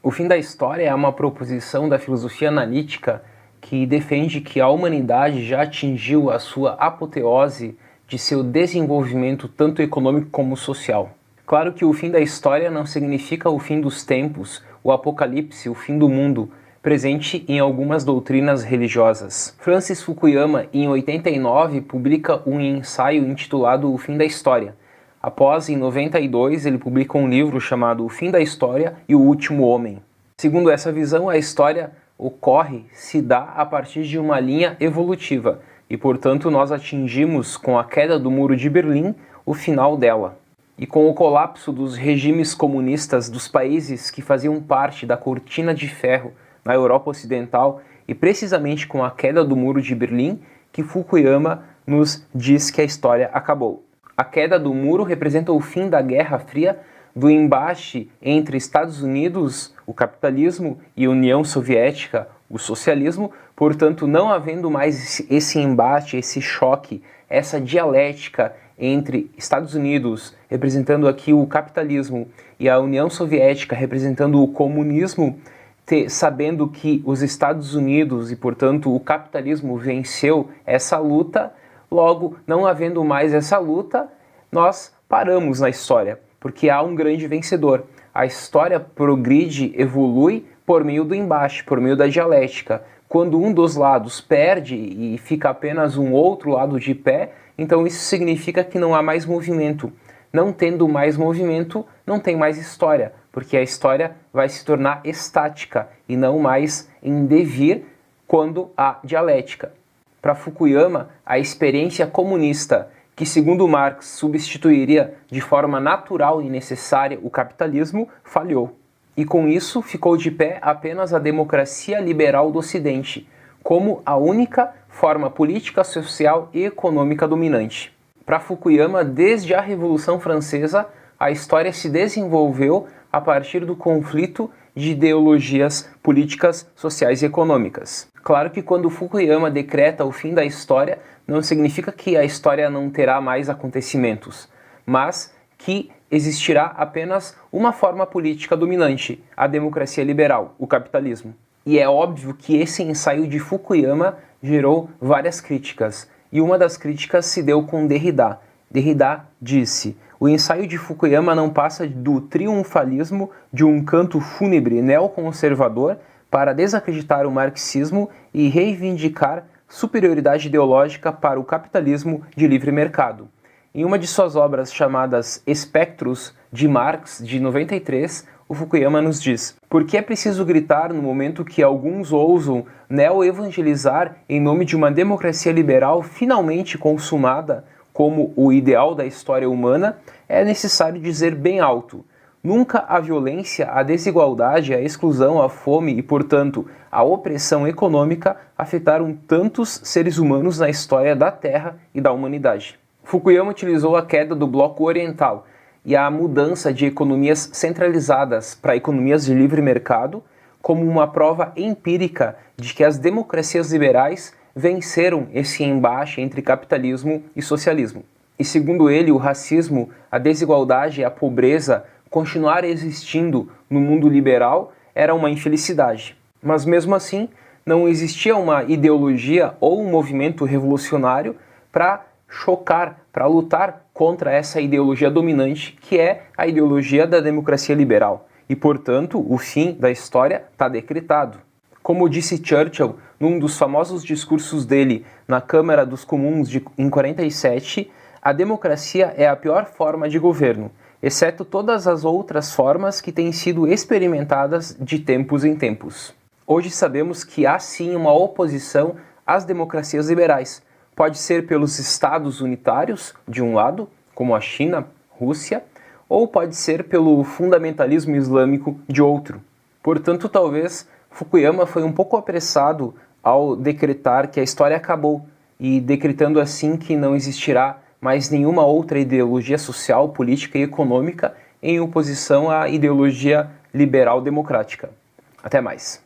O fim da história é uma proposição da filosofia analítica que defende que a humanidade já atingiu a sua apoteose de seu desenvolvimento tanto econômico como social. Claro que o fim da história não significa o fim dos tempos, o apocalipse, o fim do mundo, presente em algumas doutrinas religiosas. Francis Fukuyama, em 89, publica um ensaio intitulado O Fim da História. Após, em 92, ele publica um livro chamado O Fim da História e o Último Homem. Segundo essa visão, a história se dá a partir de uma linha evolutiva e, portanto, nós atingimos, com a queda do Muro de Berlim, o final dela. E com o colapso dos regimes comunistas dos países que faziam parte da cortina de ferro na Europa Ocidental, e precisamente com a queda do Muro de Berlim, que Fukuyama nos diz que a história acabou. A queda do muro representa o fim da Guerra Fria, do embate entre Estados Unidos, o capitalismo, e União Soviética, o socialismo, portanto, não havendo mais esse embate, esse choque, essa dialética entre Estados Unidos, representando aqui o capitalismo, e a União Soviética, representando o comunismo, sabendo que os Estados Unidos e, portanto, o capitalismo venceu essa luta, logo, não havendo mais essa luta, nós paramos na história, porque há um grande vencedor. A história progride, evolui por meio do embate, por meio da dialética. Quando um dos lados perde e fica apenas um outro lado de pé, então isso significa que não há mais movimento. Não tendo mais movimento, não tem mais história, porque a história vai se tornar estática e não mais em devir quando há dialética. Para Fukuyama, a experiência comunista, que segundo Marx substituiria de forma natural e necessária o capitalismo, falhou. E com isso ficou de pé apenas a democracia liberal do Ocidente, como a única forma política, social e econômica dominante. Para Fukuyama, desde a Revolução Francesa, a história se desenvolveu a partir do conflito de ideologias políticas, sociais e econômicas. Claro que quando Fukuyama decreta o fim da história, não significa que a história não terá mais acontecimentos, mas que existirá apenas uma forma política dominante, a democracia liberal, o capitalismo. E é óbvio que esse ensaio de Fukuyama gerou várias críticas, e uma das críticas se deu com Derrida. Derrida disse: o ensaio de Fukuyama não passa do triunfalismo de um canto fúnebre neoconservador para desacreditar o marxismo e reivindicar superioridade ideológica para o capitalismo de livre mercado. Em uma de suas obras chamadas Espectros de Marx, de 93, o Fukuyama nos diz: por que é preciso gritar no momento que alguns ousam neo-evangelizar em nome de uma democracia liberal finalmente consumada como o ideal da história humana? É necessário dizer bem alto: nunca a violência, a desigualdade, a exclusão, a fome e, portanto, a opressão econômica afetaram tantos seres humanos na história da Terra e da humanidade. Fukuyama utilizou a queda do Bloco Oriental e a mudança de economias centralizadas para economias de livre mercado como uma prova empírica de que as democracias liberais venceram esse embate entre capitalismo e socialismo. E segundo ele, o racismo, a desigualdade e a pobreza continuar existindo no mundo liberal era uma infelicidade. Mas mesmo assim, não existia uma ideologia ou um movimento revolucionário para chocar, para lutar contra essa ideologia dominante, que é a ideologia da democracia liberal. E, portanto, o fim da história está decretado. Como disse Churchill num dos famosos discursos dele na Câmara dos Comuns em 47, a democracia é a pior forma de governo, exceto todas as outras formas que têm sido experimentadas de tempos em tempos. Hoje sabemos que há sim uma oposição às democracias liberais. Pode ser pelos estados unitários, de um lado, como a China, Rússia, ou pode ser pelo fundamentalismo islâmico de outro. Portanto, talvez Fukuyama foi um pouco apressado ao decretar que a história acabou e decretando assim que não existirá mais nenhuma outra ideologia social, política e econômica em oposição à ideologia liberal democrática. Até mais.